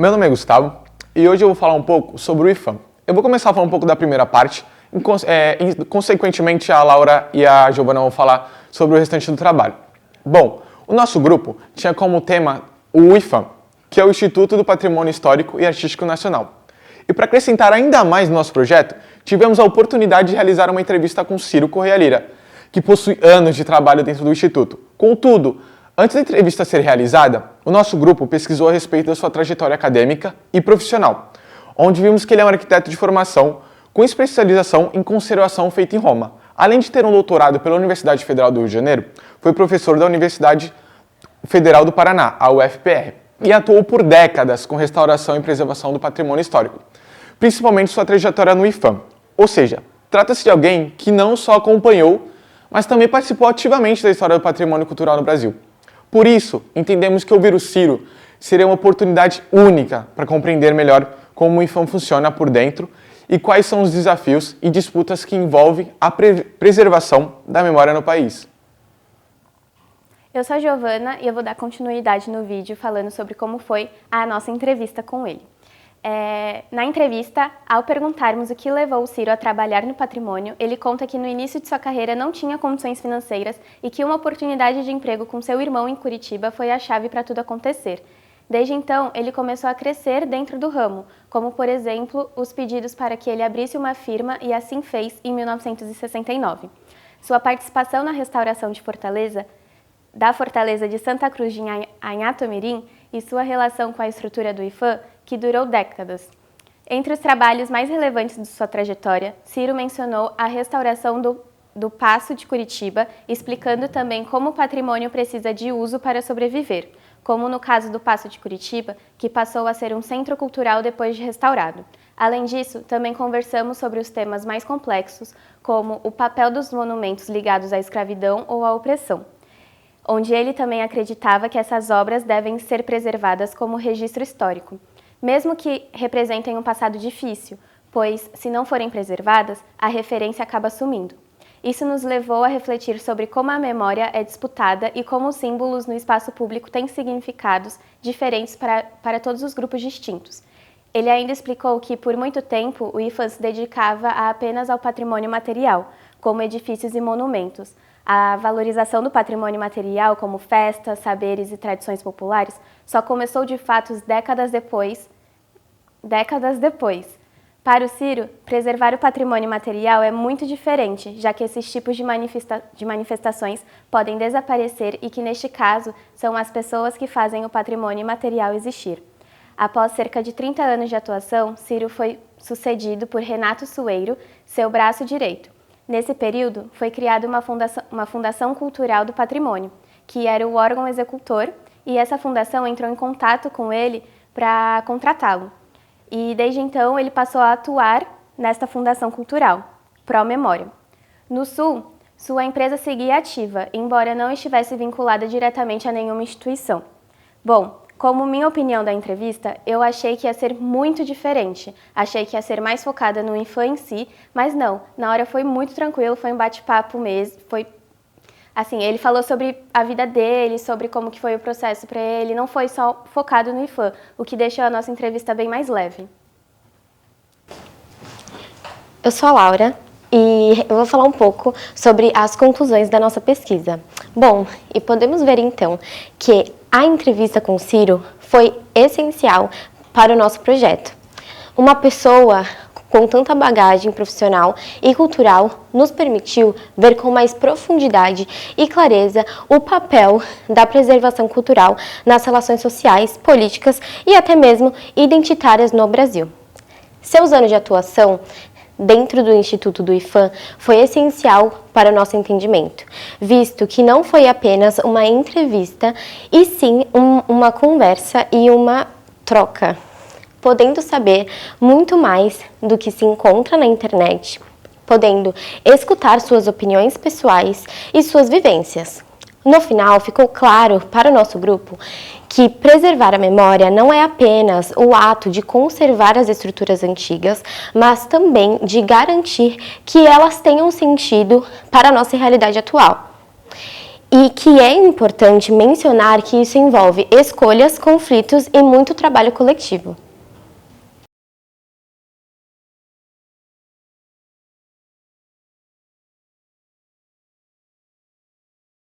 Meu nome é Gustavo e hoje eu vou falar um pouco sobre o IFAM. Eu vou começar a falar um pouco da primeira parte e, consequentemente, a Laura e a Giovana vão falar sobre o restante do trabalho. Bom, o nosso grupo tinha como tema o IFAM, que é o Instituto do Patrimônio Histórico e Artístico Nacional. E para acrescentar ainda mais no nosso projeto, tivemos a oportunidade de realizar uma entrevista com Ciro Correia Lira, que possui anos de trabalho dentro do Instituto. Contudo, antes da entrevista ser realizada, o nosso grupo pesquisou a respeito da sua trajetória acadêmica e profissional, onde vimos que ele é um arquiteto de formação com especialização em conservação feita em Roma. Além de ter um doutorado pela Universidade Federal do Rio de Janeiro, foi professor da Universidade Federal do Paraná, a UFPR, e atuou por décadas com restauração e preservação do patrimônio histórico, principalmente sua trajetória no IFAM. Ou seja, trata-se de alguém que não só acompanhou, mas também participou ativamente da história do patrimônio cultural no Brasil. Por isso, entendemos que ouvir o Ciro seria uma oportunidade única para compreender melhor como o IFAM funciona por dentro e quais são os desafios e disputas que envolvem a preservação da memória no país. Eu sou a Giovana e eu vou dar continuidade no vídeo falando sobre como foi a nossa entrevista com ele. Na entrevista, ao perguntarmos o que levou o Ciro a trabalhar no patrimônio, ele conta que no início de sua carreira não tinha condições financeiras e que uma oportunidade de emprego com seu irmão em Curitiba foi a chave para tudo acontecer. Desde então, ele começou a crescer dentro do ramo, como, por exemplo, os pedidos para que ele abrisse uma firma e assim fez em 1969. Sua participação na restauração de da Fortaleza de Santa Cruz de Anhatomirim e sua relação com a estrutura do IFAM, que durou décadas. Entre os trabalhos mais relevantes de sua trajetória, Ciro mencionou a restauração do Paço de Curitiba, explicando também como o patrimônio precisa de uso para sobreviver, como no caso do Paço de Curitiba, que passou a ser um centro cultural depois de restaurado. Além disso, também conversamos sobre os temas mais complexos, como o papel dos monumentos ligados à escravidão ou à opressão, onde ele também acreditava que essas obras devem ser preservadas como registro histórico, mesmo que representem um passado difícil, pois, se não forem preservadas, a referência acaba sumindo. Isso nos levou a refletir sobre como a memória é disputada e como os símbolos no espaço público têm significados diferentes para todos os grupos distintos. Ele ainda explicou que, por muito tempo, o IFAM se dedicava apenas ao patrimônio material, como edifícios e monumentos. A valorização do patrimônio material, como festas, saberes e tradições populares, só começou de fato décadas depois. Para o Ciro, preservar o patrimônio material é muito diferente, já que esses tipos de manifestações podem desaparecer e que, neste caso, são as pessoas que fazem o patrimônio material existir. Após cerca de 30 anos de atuação, Ciro foi sucedido por Renato Sueiro, seu braço direito. Nesse período, foi criada uma Fundação Cultural do Patrimônio, que era o órgão executor, e essa fundação entrou em contato com ele para contratá-lo. E desde então ele passou a atuar nesta Fundação Cultural, Pro Memória. No Sul, sua empresa seguia ativa, embora não estivesse vinculada diretamente a nenhuma instituição. Bom, como minha opinião da entrevista, eu achei que ia ser muito diferente. Achei que ia ser mais focada no IFAM em si, mas não. Na hora foi muito tranquilo, foi um bate-papo mesmo. Assim, ele falou sobre a vida dele, sobre como que foi o processo para ele. Não foi só focado no IFAM, o que deixou a nossa entrevista bem mais leve. Eu sou a Laura e eu vou falar um pouco sobre as conclusões da nossa pesquisa. Bom, e podemos ver então que a entrevista com o Ciro foi essencial para o nosso projeto. Uma pessoa com tanta bagagem profissional e cultural nos permitiu ver com mais profundidade e clareza o papel da preservação cultural nas relações sociais, políticas e até mesmo identitárias no Brasil. Seus anos de atuação dentro do Instituto do IFAM foi essencial para o nosso entendimento, visto que não foi apenas uma entrevista, e sim uma conversa e uma troca, podendo saber muito mais do que se encontra na internet, podendo escutar suas opiniões pessoais e suas vivências. No final, ficou claro para o nosso grupo que preservar a memória não é apenas o ato de conservar as estruturas antigas, mas também de garantir que elas tenham sentido para a nossa realidade atual. e que é importante mencionar que isso envolve escolhas, conflitos e muito trabalho coletivo.